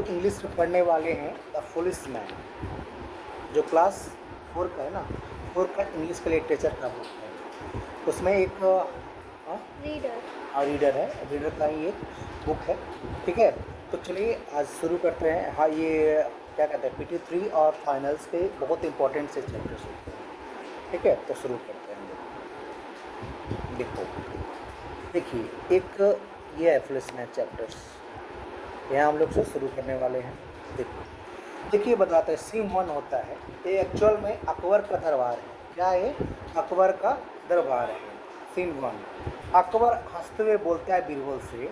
लोग इंग्लिश में पढ़ने वाले हैं द फुलिश मैन, जो क्लास 4 का है ना, 4 का इंग्लिश का लिटरेचर का बुक है। उसमें एक रीडर है, रीडर का ही एक बुक है। ठीक है, तो चलिए आज शुरू करते हैं। हाँ, ये क्या कहते हैं, PT3 और फाइनल्स के बहुत इंपॉर्टेंट से चैप्टर्स होते हैं। ठीक है, तो शुरू करते हैं। देखो, देखिए एक ये है फुलिश मैन चैप्टर्स, यहाँ हम लोग से शुरू करने वाले हैं। देखिए बताते हैं, सीन 1 होता है, ये एक्चुअल में अकबर का दरबार है। क्या है? अकबर का दरबार है। सीन 1, अकबर हंसते हुए बोलता है बीरबल से,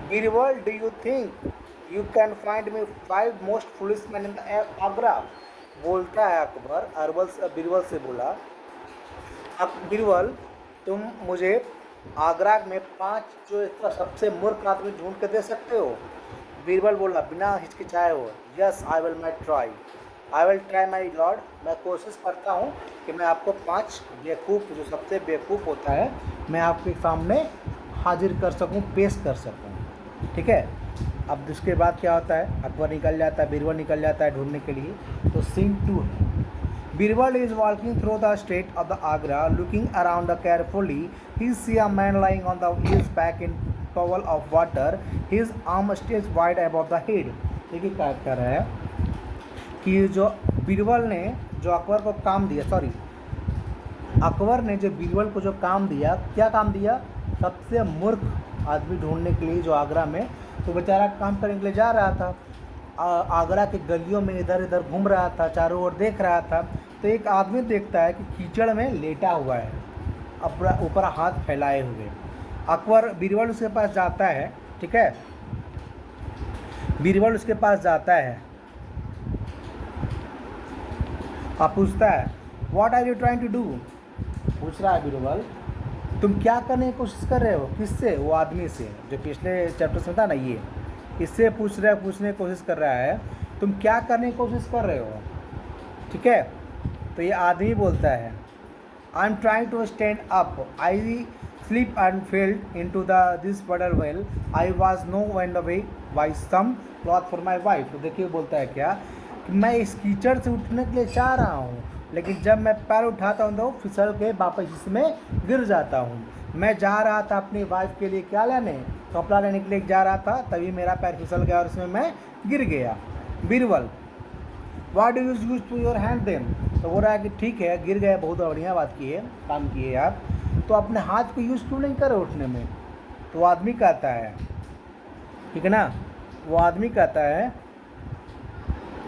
Birbal do you think you can find me 5 most foolish man in Agra? बोलता है अकबर बीरबल से बोला, बीरबल तुम मुझे आगरा में 5 जो इसका सबसे मूर्ख आदमी ढूंढ के दे सकते हो? बीरबल बोला बिना हिचकिचाए हो, yes I will try my lord. मैं कोशिश करता हूँ कि मैं आपको 5 बेवकूफ़, जो सबसे बेवकूफ़ होता है, मैं आपके सामने हाजिर कर सकूँ, पेश कर सकूँ। ठीक है, अब उसके बाद क्या होता है, अकबर निकल जाता है, बीरबल निकल जाता है ढूंढने के लिए। तो सीन 2 है, Birbal is walking through the street of the Agra, looking around carefully. He see a man lying on his back in towel of water. His arm stretched wide above the head. देखिए क्या कर रहा है कि जो बीरबल ने जो अकबर को काम दिया, अकबर ने जो बीरबल को जो काम दिया, क्या काम दिया? सबसे मूर्ख आदमी ढूंढने के लिए जो आगरा में, तो बेचारा काम करने के लिए जा रहा था, आगरा के गलियों में इधर इधर घूम रहा था, चारों ओर देख रहा था। तो एक आदमी देखता है कि कीचड़ में लेटा हुआ है, अपना ऊपर हाथ फैलाए हुए। अकबर बीरबल उसके पास जाता है। ठीक है, बीरबल उसके पास जाता है और पूछता है what are you trying to do? पूछ रहा है बीरबल, तुम क्या करने की कोशिश कर रहे हो? किससे? वो आदमी से, जो पिछले चैप्टर में था ना, ये इससे पूछने की कोशिश कर रहा है, तुम क्या करने की कोशिश कर रहे हो? ठीक है, तो ये आदमी बोलता है I am trying to stand up, I slip and felled into this puddle well, I was no one the way buy some cloth for my wife. तो देखिए बोलता है क्या कि मैं इस कीचड़ से उठने के लिए चाह रहा हूँ, लेकिन जब मैं पैर उठाता हूँ तो फिसल के वापस इसमें गिर जाता हूँ। मैं जा रहा था अपनी वाइफ के लिए क्या लेने, कपड़ा लेने के लिए जा रहा था, तभी मेरा पैर फिसल गया और उसमें मैं गिर गया। Birbal what do use to your hand them? तो बोल रहा है कि ठीक है, गिर गया, बहुत बढ़िया बात की है, काम किए आप, तो अपने हाथ को यूज़ क्यों नहीं करे उठने में? तो वो आदमी कहता है, ठीक है ना, वो आदमी कहता है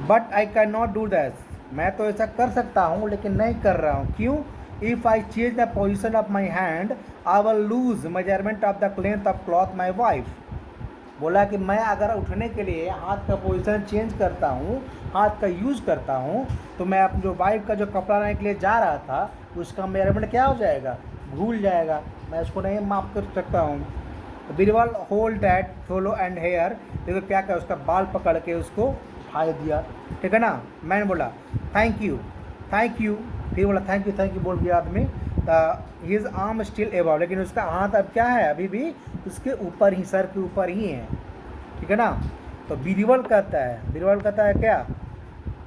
but I can not do that, मैं तो ऐसा कर सकता हूँ लेकिन नहीं कर रहा हूँ। क्यों? If I change the position of my hand I will lose measurement of the length of cloth my wife. बोला कि मैं अगर उठने के लिए हाथ का पोजीशन चेंज करता हूँ, हाथ का यूज़ करता हूँ, तो मैं अपनी जो वाइफ का जो कपड़ा लेने के लिए जा रहा था उसका मेजरमेंट क्या हो जाएगा? भूल जाएगा, मैं उसको नहीं माप कर सकता हूँ। तो Birbal hold that follow and hair, देखो क्या क्या, उसका बाल पकड़ के उसको उठा दिया। ठीक है ना, मैंने बोला थैंक यू, फिर बोला थैंक यू बोल दिया आदमी। हिज आर्म स्टिल एबव, लेकिन उसका हाथ अब क्या है? अभी भी उसके ऊपर ही, सर के ऊपर ही है। ठीक है ना, तो बीरबल कहता है क्या,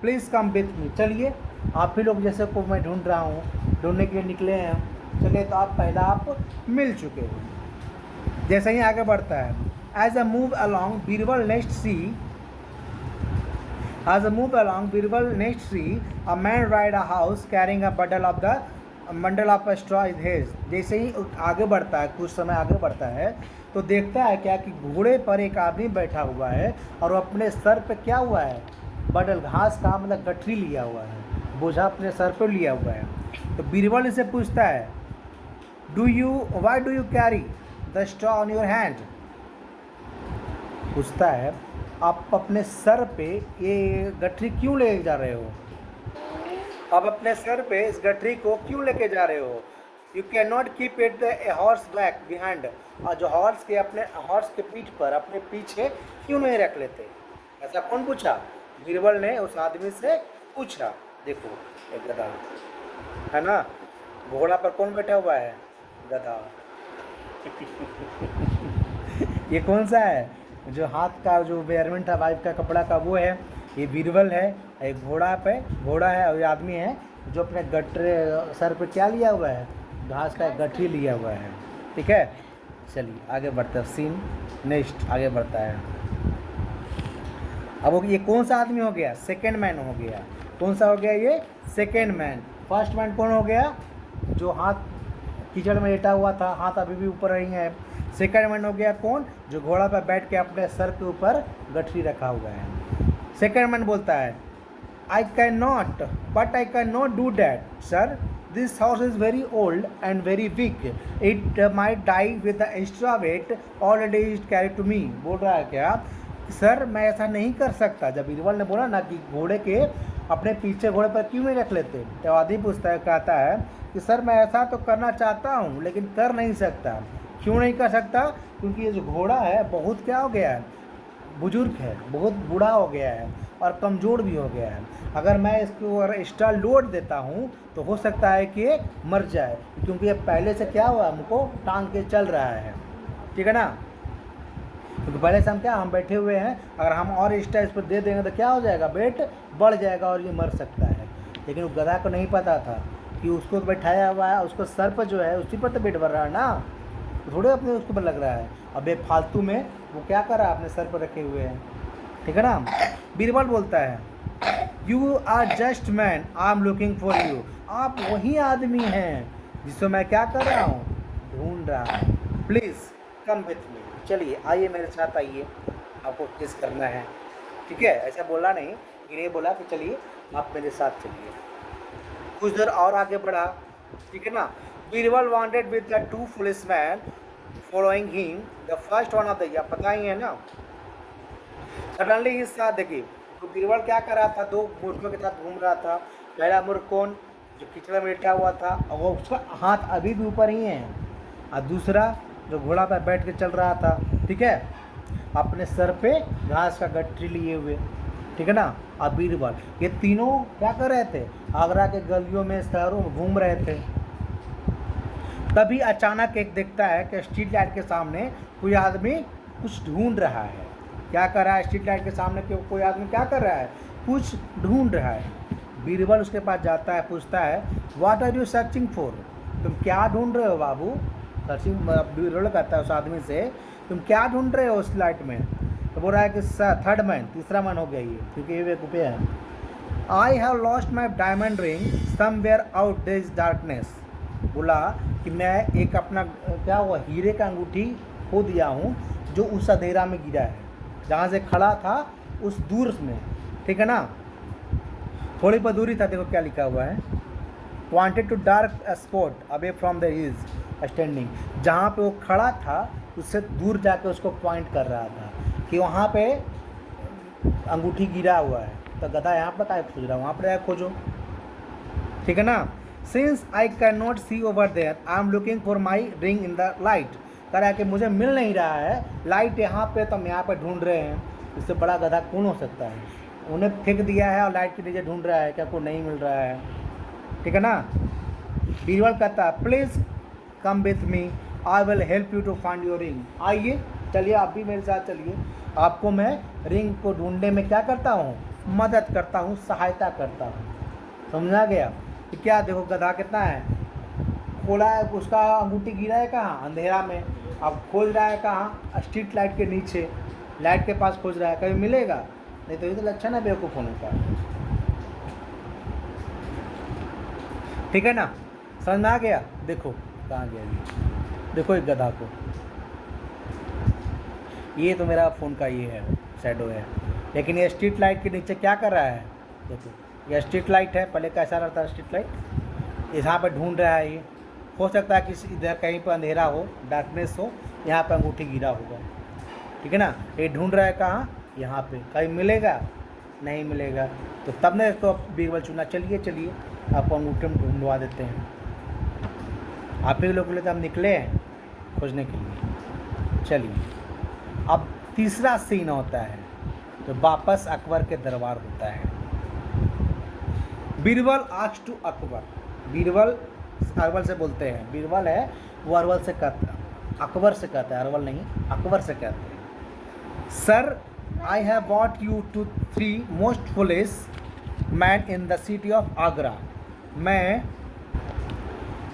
प्लीज़ कम विथ मी, चलिए आप ही लोग जैसे को मैं ढूंढ रहा हूँ, ढूंढने के लिए निकले हैं, चलिए तो आप पहला आप मिल चुके हो। जैसे ही आगे बढ़ता है, as a move along Birbal next see a man ride a house carrying a bundle of straw in his। जैसे ही आगे बढ़ता है, कुछ समय आगे बढ़ता है, तो देखता है क्या कि घोड़े पर एक आदमी बैठा हुआ है और अपने सर पे क्या हुआ है? बंडल, घास का मतलब गठरी लिया हुआ है, बोझा अपने सर पर लिया हुआ है। तो बीरबल इसे पूछता है why do you carry the straw on your hand? पूछता है आप अपने सर पे ये गठरी क्यों ले जा रहे हो? आप अपने सर पे इस गठरी को क्यों लेके जा रहे हो? You can not keep it a horse back behind, और जो हॉर्स के पीठ पर, अपने पीछे क्यों नहीं रख लेते? ऐसा कौन पूछा? बीरबल ने उस आदमी से पूछा। देखो एक गधा है ना, घोड़ा पर कौन बैठा हुआ है? गधा। ये कौन सा है? जो हाथ का जो वेयरमेंट था वाइफ का कपड़ा का वो है, ये बीरबल है। एक घोड़ा है और ये आदमी है जो अपने गटरे सर पे क्या लिया हुआ है, घास का एक गठरी लिया हुआ है। ठीक है, चलिए आगे बढ़ते हैं, सीन नेक्स्ट आगे बढ़ता है। अब ये कौन सा आदमी हो गया, सेकेंड मैन हो गया। कौन सा हो गया ये, सेकेंड मैन। फर्स्ट मैन कौन हो गया, जो हाथ कीचड़ में लेटा हुआ था, हाथ अभी भी ऊपर नहीं है। सेकेंड मैन हो गया कौन, जो घोड़ा पर बैठ के अपने सर के ऊपर गठरी रखा हुआ है। सेकेंड मैन बोलता है, I can not, but I can not do that sir, this house is very old and very weak, it might die with the extra weight already is carry to me. बोल रहा है क्या, sir मैं ऐसा नहीं कर सकता। जब बीरबल ने बोला ना कि घोड़े के अपने पीछे घोड़े पर क्यों नहीं रख लेते, तो आदमी पूछता है, कहता है कि सर मैं ऐसा तो करना चाहता हूँ लेकिन कर नहीं सकता। क्यों नहीं कर सकता, क्योंकि ये जो घोड़ा है बहुत क्या हो गया है, बुजुर्ग है, बहुत बूढ़ा हो गया है और कमज़ोर भी हो गया है। अगर मैं इसको अगर एक्स्ट्रा लोड देता हूँ तो हो सकता है कि ये मर जाए, क्योंकि ये पहले से क्या हुआ, हमको टांग के चल रहा है। ठीक है ना, क्योंकि पहले से हम बैठे हुए हैं, अगर हम और एक्स्ट्रा इस पर दे देंगे तो क्या हो जाएगा, वेट बढ़ जाएगा और ये मर सकता है। लेकिन वो गधा को नहीं पता था कि उसको बैठाया हुआ है, उसको सर पर जो है उसी पर तो वेट बढ़ रहा है ना, थोड़े अपने उसके पर लग रहा है। अब एक फालतू में वो क्या कर रहा है, अपने सर पर रखे हुए हैं। ठीक है ना, बीरबल बोलता है, you are just man, I am looking for you, आप वही आदमी हैं जिसको मैं क्या कर रहा हूँ, ढूंढ रहा हूँ, प्लीज़ कम विथ मी, चलिए आइए मेरे साथ आइए, आपको किस करना है। ठीक है, ऐसा बोला नहीं, ये बोला कि चलिए आप मेरे साथ चलिए। कुछ देर और आगे बढ़ा। ठीक है ना, Birbal wanted with the two policeman following him, the first one of the, या पता ही है ना, सडनली इस साथ देखिए, तो बीरबल क्या कर रहा था, दो मूर्खों के साथ घूम रहा था। पहला मूर्ख कौन, जो कीचड़ में बैठा हुआ था और वो उसका हाथ अभी भी ऊपर ही है, और दूसरा जो घोड़ा पर बैठ के चल रहा था, ठीक है, अपने सर पे घास का गठरी लिए हुए। ठीक है ना, और बीरबल, ये तीनों क्या कर रहे थे, आगरा के गलियों में शहरों में घूम रहे थे। तभी अचानक एक देखता है कि स्ट्रीट लाइट के सामने कोई आदमी कुछ ढूंढ रहा है। क्या कर रहा है, स्ट्रीट लाइट के सामने कोई आदमी क्या कर रहा है, कुछ ढूंढ रहा है। बीरबल उसके पास जाता है, पूछता है, what are you searching for, तुम क्या ढूंढ रहे हो बाबू। सर्चिंग, बीरबल कहता है उस आदमी से, तुम क्या ढूंढ रहे हो उस लाइट में। तो बोल रहा है कि सर, थर्ड मैन, तीसरा मैन हो गया ये, क्योंकि ये बेवकूफ़े है। I have lost my diamond ring somewhere out this darkness, बोला कि मैं एक अपना क्या हुआ, हीरे का अंगूठी खो दिया हूँ, जो उस अंधेरा में गिरा है, जहाँ से खड़ा था उस दूर में। ठीक है ना, थोड़ी पर दूरी था, देखो क्या लिखा हुआ है, pointed to dark spot away from the hills standing, जहाँ पे वो खड़ा था उससे दूर जाके उसको पॉइंट कर रहा था कि वहाँ पे अंगूठी गिरा हुआ है। तो गधा यहाँ पर क्या खोज रहा है, वहाँ पर क्या खोजो। ठीक है ना, since I can not see over there, I am looking for my ring in the light, कह रहा है कि मुझे मिल नहीं रहा है, लाइट यहाँ पे, तो हम यहाँ पे ढूंढ रहे हैं। इससे बड़ा गधा कौन हो सकता है, उन्हें फेंक दिया है और लाइट के नीचे ढूंढ रहा है, क्या को नहीं मिल रहा है। ठीक है ना, बीरबल कहता है, please come with me, I will help you to find your ring, आइए चलिए आप भी मेरे साथ चलिए, आपको मैं रिंग को ढूंढने में क्या करता हूँ, मदद करता हूँ, सहायता करता हूँ। समझा गया कि क्या, देखो गधा कितना है, खोला है, उसका अंगूठी गिरा है कहाँ, अंधेरा में, अब खोज रहा है कहाँ, स्ट्रीट लाइट के नीचे, लाइट के पास खोज रहा है, कभी मिलेगा नहीं। तो ये तो लक्षण है बेवकूफ़ होने का। ठीक है ना, समझ में आ गया। देखो कहाँ गया ये, देखो एक गधा को, ये तो मेरा फ़ोन का ये है, शैडो है, लेकिन ये स्ट्रीट लाइट के नीचे क्या कर रहा है, देखो ये स्ट्रीट लाइट है, पहले कैसा रहता है स्ट्रीट लाइट, यहाँ पर ढूंढ रहा है ये, हो सकता है कि इधर कहीं पर अंधेरा हो, डार्कनेस हो, यहाँ पर अंगूठी गिरा होगा। ठीक है ना, ये ढूंढ रहा है कहाँ, यहाँ पे, कहीं मिलेगा नहीं मिलेगा। तो तब ने इसको बीरबल चुना, चलिए चलिए आपको अंगूठी में ढूंढवा देते हैं। आप ही लोग के लिए तो हम निकले हैं खोजने के लिए। चलिए अब तीसरा सीन होता है, तो वापस अकबर के दरबार होता है। बीरबल आस्क्स टू अकबर, बीरबल अरवल से बोलते हैं, बीरबल है वो अरवल से कहता है, अकबर से कहता है, अरवल नहीं, अकबर से कहते हैं, sir I have bought you to 3 most police man in the city of Agra. मैं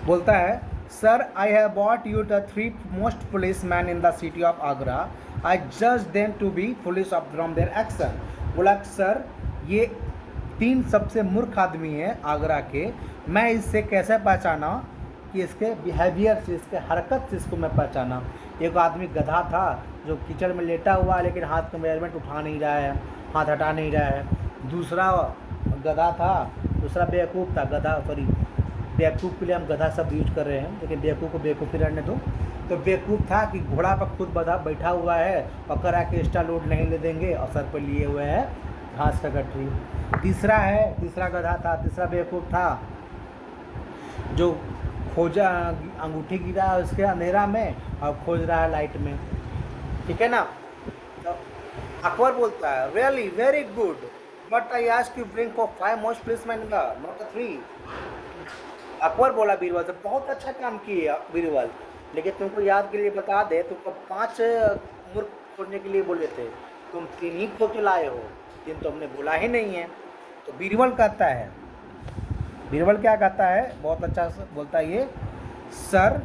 बोलता है sir I have bought you the 3 most police man in the city of Agra, I जज them to be police off from their action. बोला sir ये 3 सबसे मूर्ख आदमी हैं आगरा के, मैं इससे कैसे पहचाना कि इसके बिहेवियर से, इसके हरकत से इसको मैं पहचाना। एक आदमी गधा था जो कीचड़ में लेटा हुआ है लेकिन हाथ का मेजरमेंट उठा नहीं रहा है, हाथ हटा नहीं रहा है। दूसरा गधा था, दूसरा बेवकूफ़ था, गधा सॉरी बेवकूफ़ के लिए हम गधा सब यूज कर रहे हैं लेकिन बेवकूफ़ को बेवकूफ़ी रहने दो। तो बेवकूफ़ था कि घोड़ा पर खुद बधा बैठा हुआ है, पकड़ आके एक्स्ट्रा लोड नहीं ले देंगे और सर पर लिए हुए है घास का गठरी। तीसरा गधा था, तीसरा बेवकूफ़ था जो खोजा अंगूठी गिरा है उसके अंधेरा में और खोज रहा है लाइट में, ठीक है ना। तो अकबर बोलता है really very good but I ask you bring for 5 most policeman in the not 3। Akbar बोला बीरबल से बहुत अच्छा काम किया बीरबल, लेकिन तुमको याद के लिए बता दे तुमको 5 मूर्ख खोजने के लिए बोले थे, तुम 3 ही खोज लाए हो, 3 तो हमने बोला ही नहीं है। तो बीरबल कहता है, बीरबल क्या कहता है बहुत अच्छा बोलता है ये, sir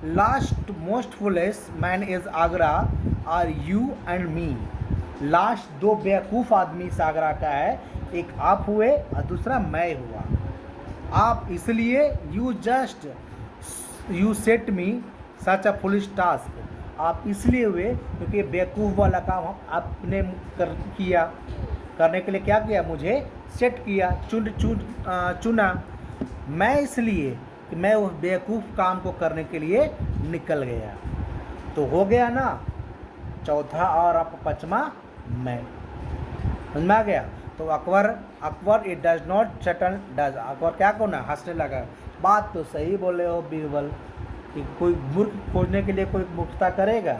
last most police man is Agra are you and me. लास्ट 2 बेवकूफ़ आदमी इस आगरा का है, एक आप हुए और दूसरा मैं हुआ। आप इसलिए you set me such a police task, आप इसलिए हुए क्योंकि बेवकूफ़ वाला काम आपने करने के लिए क्या किया, मुझे सेट किया, चुना। मैं इसलिए कि मैं उस बेवकूफ़ काम को करने के लिए निकल गया। तो हो गया ना चौथा और अब 5वां मैं, समझ में आ गया। तो अकबर इट डज नॉट शटन डज, अकबर क्या को ना हंसने लगा। बात तो सही बोले हो बीरबल कि कोई मूर्ख खोजने के लिए कोई मूर्खता करेगा,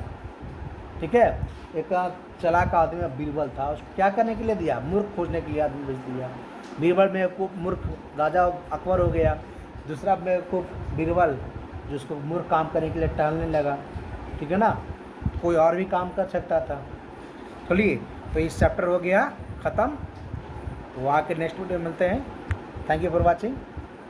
ठीक है। एक चालाक आदमी बीरबल था, उसको क्या करने के लिए दिया, मूर्ख खोजने के लिए आदमी भेज दिया। बीरबल में मूर्ख राजा अकबर हो गया, दूसरा बेवकूफ़ बीरबल जिसको मूर्ख काम करने के लिए टहलने लगा, ठीक है ना। कोई और भी काम कर सकता था। चलिए तो इस चैप्टर हो गया ख़त्म, वो आके नेक्स्ट वीडियो मिलते हैं। Thank you for watching.